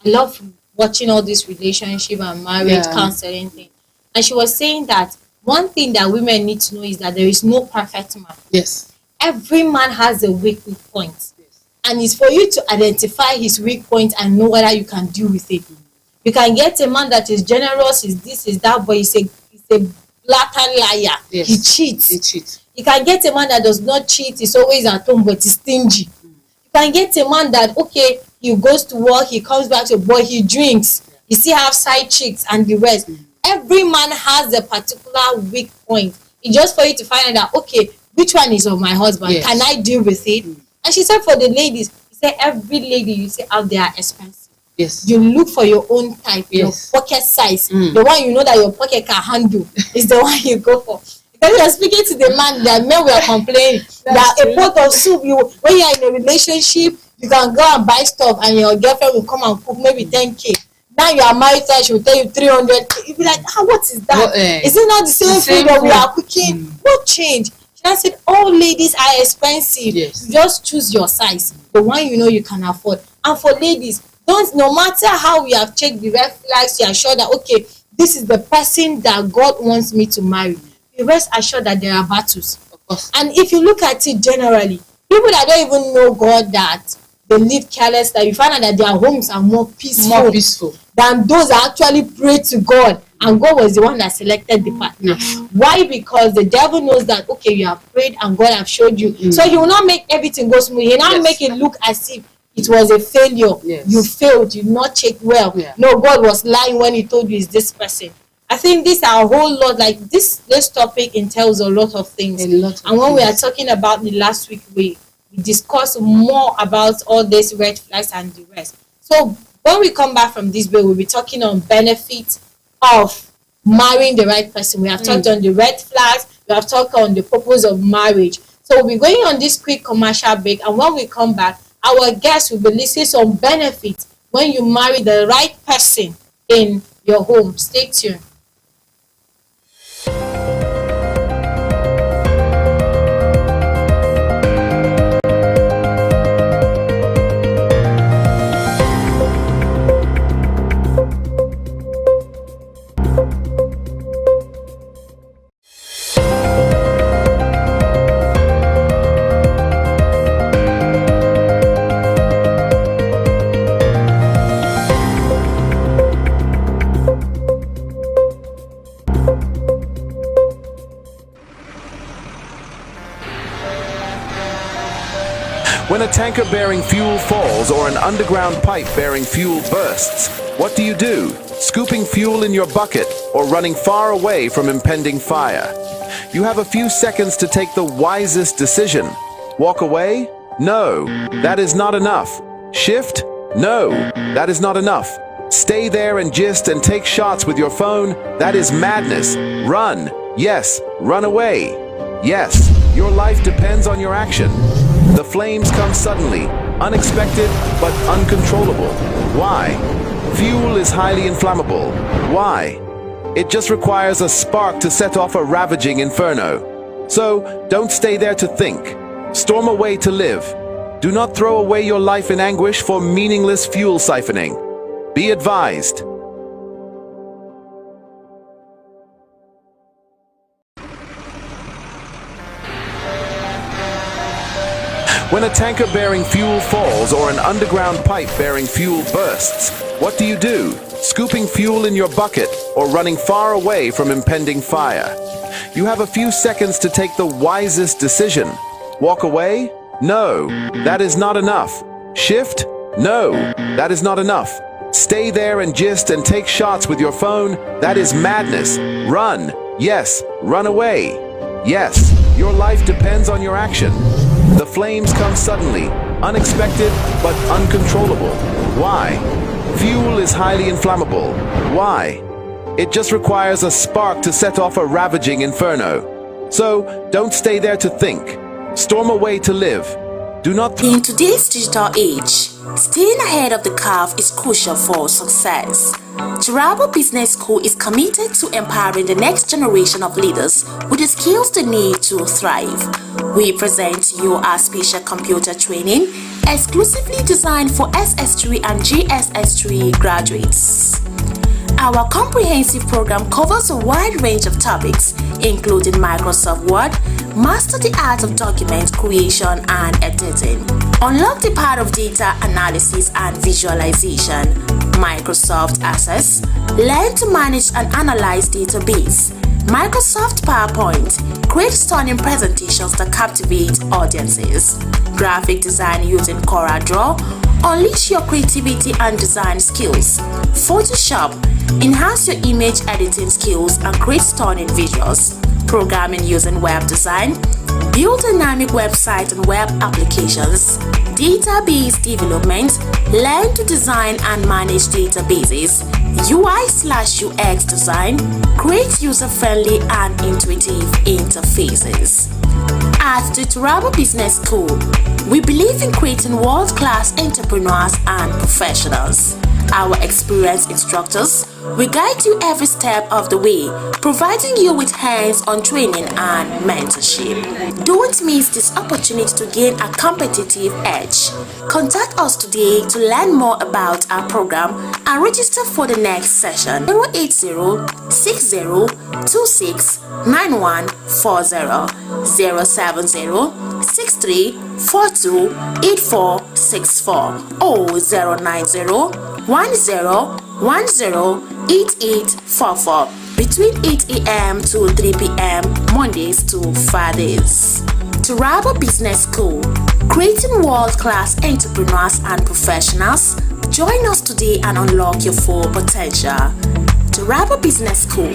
I love watching all this relationship and marriage counseling thing. And she was saying that one thing that women need to know is that there is no perfect man. Yes. Every man has a weak point. Yes. And it's for you to identify his weak point and know whether you can deal with it. You can get a man that is generous, is this, is that, but he's a blatant liar. Yes. He cheats. You can get a man that does not cheat, he's always at home, but he's stingy. You can get a man that, okay, he goes to work, he comes back to boy, he drinks, he still have side chicks and the rest. Every man has a particular weak point. It's just for you to find out that, okay, which one is of my husband? Yes. Can I deal with it? And she said for the ladies, she said every lady you see out there are expensive. Yes. You look for your own type, Yes. your pocket size, the one you know that your pocket can handle is the one you go for. Because you're speaking to the man, that men were complaining that a pot of soup, when you're in a relationship, you can go and buy stuff and your girlfriend will come and cook maybe 10K. Now you are married, she will tell you 300K. You'll be like, what is that? Is it not the same food that we are cooking? What changed? She said, all ladies are expensive. Yes. You just choose your size, the one you know you can afford. And for ladies, no matter how we have checked the red flags, you are sure that, okay, this is the person that God wants me to marry. You rest assured that there are battles. Of course. And if you look at it generally, people that don't even know God, that they live careless, that you find out that their homes are more peaceful than those that actually pray to God, and God was the one that selected the partner. Why? Because the devil knows that, okay, you have prayed and God have showed you. So he will not make everything go smooth. He will not make it look as if it was a failure. You failed, you did not check well. No, God was lying when he told you it's this person. I think this are a whole lot, like this topic entails a lot of things. And when we are talking about the last week, we discuss more about all these red flags and the rest. So when we come back from this break, we'll be talking on benefits of marrying the right person. We have talked on the red flags, we have talked on the purpose of marriage. So we'll be going on this quick commercial break, and when we come back, our guests will be listing some benefits when you marry the right person in your home. Stay tuned. When a tanker bearing fuel falls or an underground pipe bearing fuel bursts, what do? Scooping fuel in your bucket or running far away from impending fire? You have a few seconds to take the wisest decision. Walk away? No, that is not enough. Shift? No, that is not enough. Stay there and gist and take shots with your phone? That is madness. Run. Yes, run away. Yes, your life depends on your action. The flames come suddenly, unexpected but uncontrollable. Why? Fuel is highly inflammable. Why? It just requires a spark to set off a ravaging inferno. So, don't stay there to think. Storm away to live. Do not throw away your life in anguish for meaningless fuel siphoning. Be advised. When a tanker bearing fuel falls or an underground pipe bearing fuel bursts, what do? Scooping fuel in your bucket or running far away from impending fire? You have a few seconds to take the wisest decision. Walk away? No, that is not enough. Shift? No, that is not enough. Stay there and gist and take shots with your phone? That is madness. Run. Yes, run away. Yes, your life depends on your action. The flames come suddenly, unexpected but uncontrollable. Why? Fuel is highly inflammable. Why? It just requires a spark to set off a ravaging inferno. So, don't stay there to think. Storm away to live. Do not... In today's digital age, staying ahead of the curve is crucial for success. Turabo Business School is committed to empowering the next generation of leaders with the skills they need to thrive. We present you our special computer training exclusively designed for SS3 and GSS3 graduates. Our comprehensive program covers a wide range of topics, including Microsoft Word, master the art of document creation and editing, unlock the power of data analysis and visualization, Microsoft Access, learn to manage and analyze database, Microsoft PowerPoint, create stunning presentations that captivate audiences, graphic design using CorelDRAW, unleash your creativity and design skills, Photoshop, enhance your image editing skills and create stunning visuals, programming using web design, build dynamic website and web applications, database development, learn to design and manage databases, UI/UX design, create user-friendly and intuitive interfaces. At the Turabo Business School, we believe in creating world-class entrepreneurs and professionals. Our experienced instructors will guide you every step of the way, providing you with hands-on training and mentorship. Don't miss this opportunity to gain a competitive edge. Contact us today to learn more about our program and register for the next session. 080-6026-9140, 070-6342-8464, or 090-1010-8844 between 8 a.m. to 3 p.m. Mondays to Fridays. Turabo Business School, creating world-class entrepreneurs and professionals. Join us today and unlock your full potential. Turabo Business School,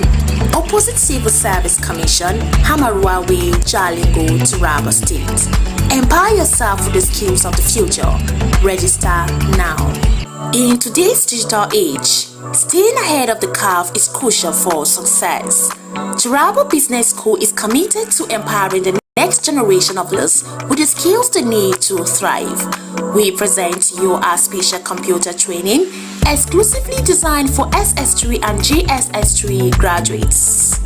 opposite Civil Service Commission, Hamarua Way, Jalingo, Turabo State. Empower yourself with the skills of the future. Register now. In today's digital age, staying ahead of the curve is crucial for success. Turabo Business School is committed to empowering the next generation of leaders with the skills they need to thrive. We present you our special computer training exclusively designed for SS3 and GSS3 graduates.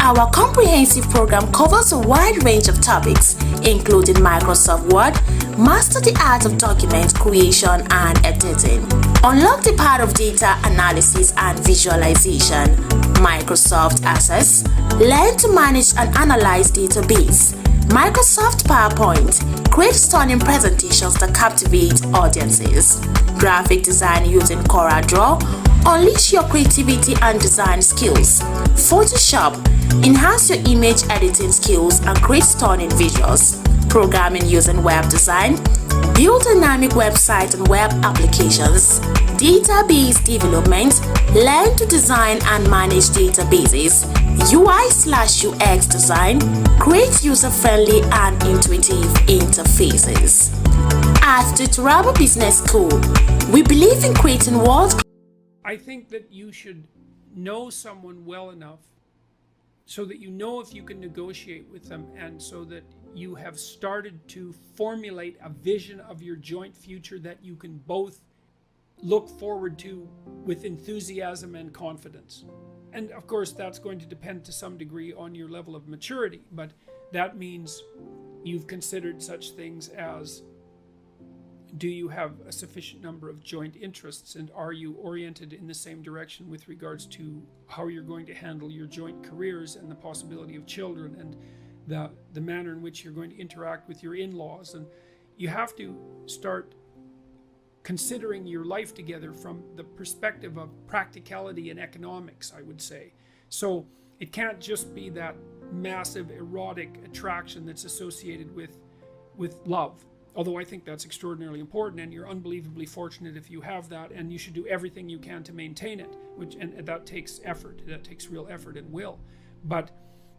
Our comprehensive program covers a wide range of topics, including Microsoft Word, master the art of document creation and editing, unlock the power of data analysis and visualization, Microsoft Access, learn to manage and analyze database, Microsoft PowerPoint, create stunning presentations that captivate audiences, graphic design using CorelDRAW, unleash your creativity and design skills, Photoshop, enhance your image editing skills and create stunning visuals, programming using web design, build dynamic website and web applications, database development, learn to design and manage databases, UI/UX design, create user-friendly and intuitive interfaces. At the Turabo Business School, we believe in creating world. I think that you should know someone well enough so that you know if you can negotiate with them, and so that you have started to formulate a vision of your joint future that you can both look forward to with enthusiasm and confidence. And of course, that's going to depend to some degree on your level of maturity, but that means you've considered such things as, do you have a sufficient number of joint interests, and are you oriented in the same direction with regards to how you're going to handle your joint careers and the possibility of children and the manner in which you're going to interact with your in-laws. And you have to start considering your life together from the perspective of practicality and economics, I would say. So it can't just be that massive erotic attraction that's associated with love. Although I think that's extraordinarily important, and you're unbelievably fortunate if you have that, and you should do everything you can to maintain it, and that takes effort. That takes real effort and will. But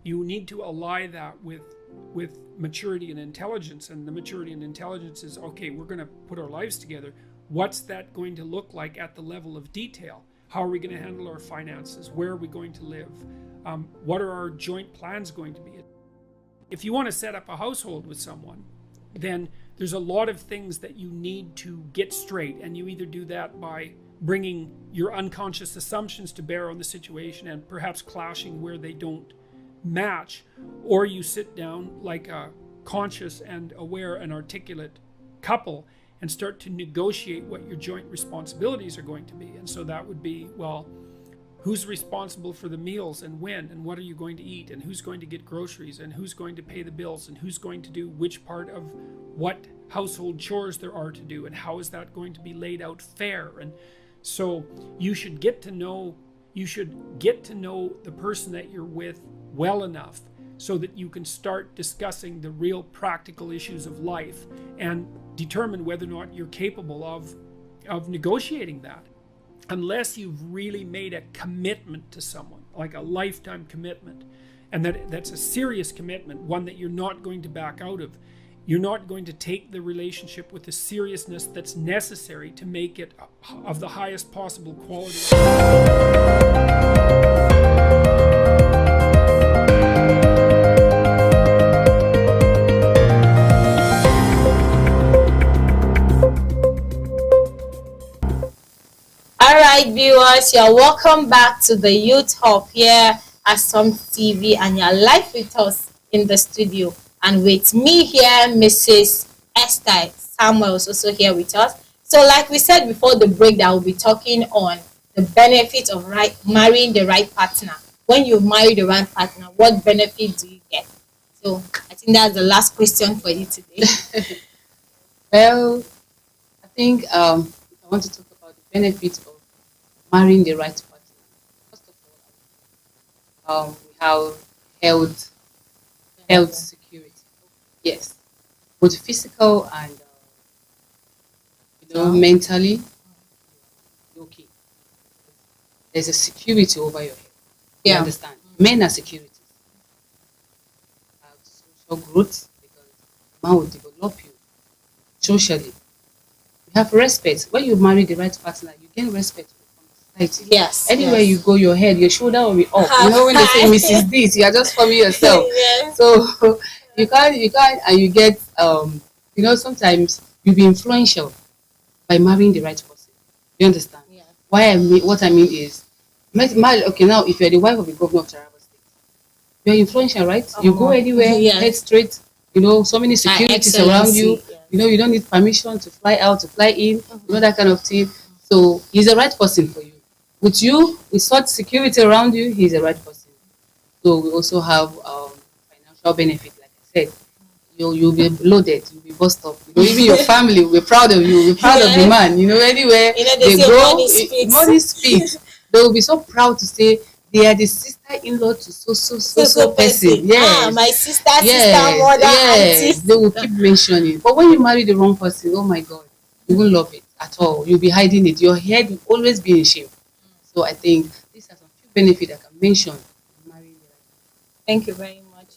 you need to ally that with maturity and intelligence, and the maturity and intelligence is, okay, we're going to put our lives together. What's that going to look like at the level of detail? How are we going to handle our finances? Where are we going to live? What are our joint plans going to be? If you want to set up a household with someone, then there's a lot of things that you need to get straight, and you either do that by bringing your unconscious assumptions to bear on the situation and perhaps clashing where they don't match, or you sit down like a conscious and aware and articulate couple and start to negotiate what your joint responsibilities are going to be. And so that would be, well, who's responsible for the meals and when, and what are you going to eat, and who's going to get groceries, and who's going to pay the bills, and who's going to do which part of what household chores there are to do, and how is that going to be laid out fair. And so you should get to know the person that you're with well enough so that you can start discussing the real practical issues of life and determine whether or not you're capable of negotiating that. Unless you've really made a commitment to someone, like a lifetime commitment, and that's a serious commitment, one that you're not going to back out of. You're not going to take the relationship with the seriousness that's necessary to make it of the highest possible quality. Alright viewers, you're welcome back to the Youth Hub here at Some TV, and you're live with us in the studio. And with me here, Mrs. Esther Samuel is also here with us. So like we said before the break, that we'll be talking on the benefits of marrying the right partner. When you marry the right partner, what benefits do you get? So I think that's the last question for you today. Well, I think I want to talk about the benefits of marrying the right partner. First of all, we have health security. Yes, both physical and mentally. Okay, there's a security over your head. You understand? Men are securities. Social growth, because man will develop you socially. You have respect. When you marry the right partner, you gain respect from society. Yes. Anywhere you go, your head, your shoulder will be up. You know, when they say Mrs. This, you are just forming yourself. Yes. So you can't, and you get, sometimes you'll be influential by marrying the right person. You understand? Yeah. What I mean is, okay, now if you're the wife of the governor of Taraba State, you're influential, right? You go anywhere, head straight. So many securities around you. Yes. You don't need permission to fly out, to fly in. That kind of thing. So he's the right person for you. With such security around you, he's the right person. So we also have financial benefit, like I said. You'll be loaded, you'll be bossed up. Even your family will be proud of you, will be proud of the man. Anywhere they go, money speaks. They will be so proud to say they are the sister-in-law to so person. Yes. My sister, mother, auntie. They will keep mentioning. But when you marry the wrong person, oh my God, you won't love it at all. You'll be hiding it. Your head will always be in shame. So I think these are some few benefits I can mention. Thank you very much, Mrs.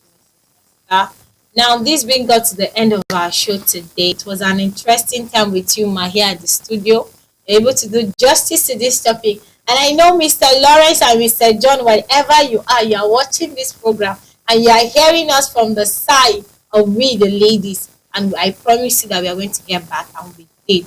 Esther. Now, this brings us to the end of our show today. It was an interesting time with you, Ma, here at the studio. You're able to do justice to this topic. And I know Mr. Lawrence and Mr. John, wherever you are watching this program and you are hearing us from the side of we, the ladies. And I promise you that we are going to get back, and we did.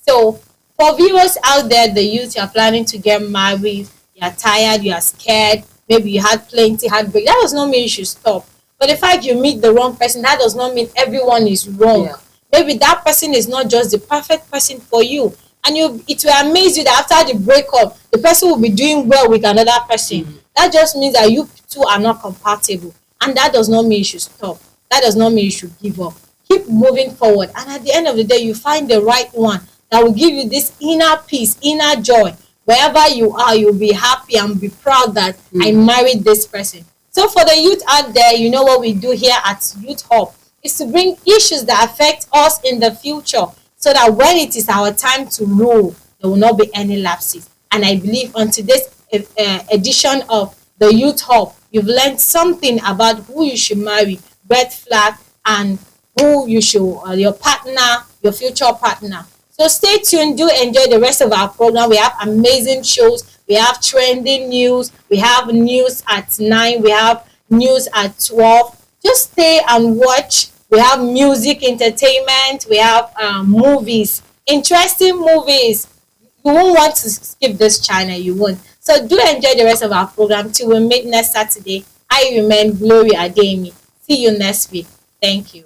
So, for viewers out there, the youth, you are planning to get married, you are tired, you are scared, maybe you had plenty heartbreak. That does not mean you should stop. But the fact you meet the wrong person, that does not mean everyone is wrong. Yeah. Maybe that person is not just the perfect person for you. And it will amaze you that after the breakup, the person will be doing well with another person. Mm-hmm. That just means that you two are not compatible. And that does not mean you should stop. That does not mean you should give up. Keep moving forward. And at the end of the day, you find the right one that will give you this inner peace, inner joy. Wherever you are, you'll be happy and be proud that I married this person. So for the youth out there, you know what we do here at Youth Hub is to bring issues that affect us in the future, so that when it is our time to rule, there will not be any lapses. And I believe on today's edition of the Youth Hub, you've learned something about who you should marry, red flag, and who you should, your partner, your future partner. So stay tuned. Do enjoy the rest of our program. We have amazing shows. We have trending news. We have news at 9. We have news at 12. Just stay and watch. We have music, entertainment. We have movies, interesting movies. You won't want to skip this channel. You won't. So do enjoy the rest of our program till we meet next Saturday. I remain Gloria Ademi. See you next week. Thank you.